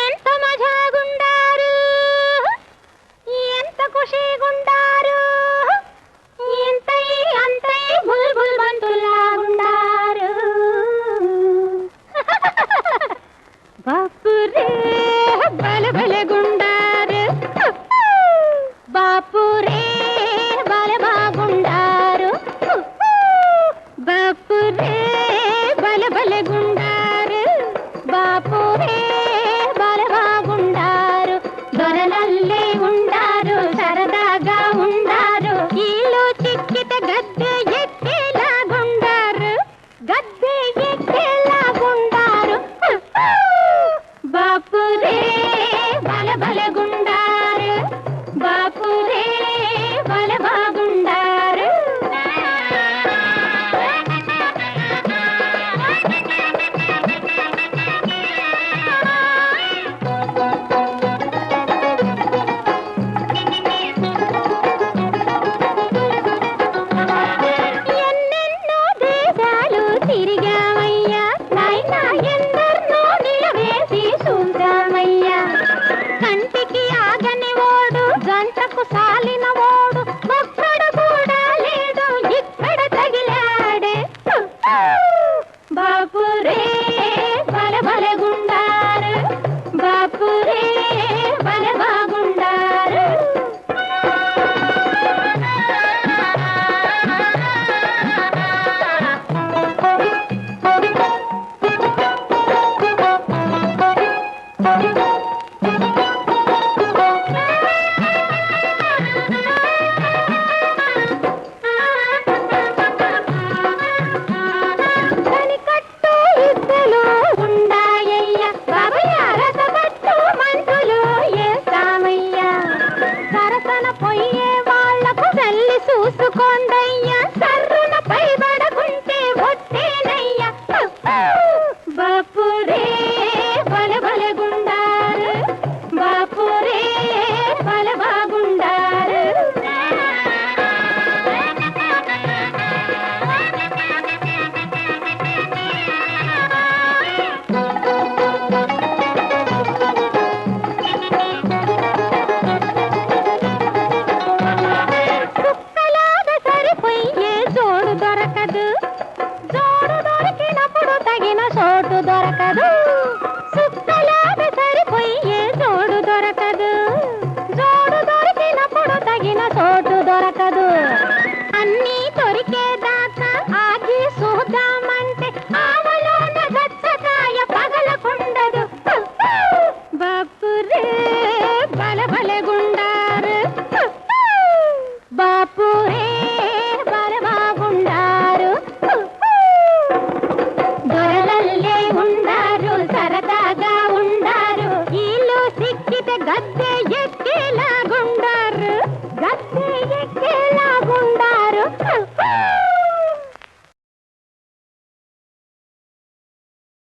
ఎంత మజాగుండారు, ఎంత ఖుషీగుండారు, ఎంతై అంతై బుల్బుల్ బంతులాగుండారు. బాపురే బలబలగుండారు, బాపురే బల బాగుండారు, బాపురే బలబలగుండారు, బాపురే బల బాగుండారు. దొరలల్లే ఉండారు, సరదాగా ఉండారు, ఇల్లు చిక్కిత గద్దె ఎక్కేలాగుండారు, గద్దె ఎక్కేలాగుండారు. బాపురే బల బలగుండారు, బాపురే బల బాగుండారు. ఎన్నెన్నో దేశాలు తిరిగామయ్యా, నాయనా ఎందరినో నిలవేసి చూసామయ్యా. కంటికి ఆగని ఓడు, గంటకు సాలిన ఓడు, ఒక్కడు కూడా లేడు ఇక్కడ తగిలాడే. బాపురే బల బలగుండారు, బాపురే బల బాగుండారు. కనికట్టు ఇద్దలు ఉండాయ్యా, బాబయ్య రసపట్టు మంటులు ఏస్తామయ్యా. సరసన పొయ్యే వాళ్లకు తల్లి చూసుకోండయ్యా, సర్రున పైబడకుంటే ఒట్టేనయ్యా. బాపురే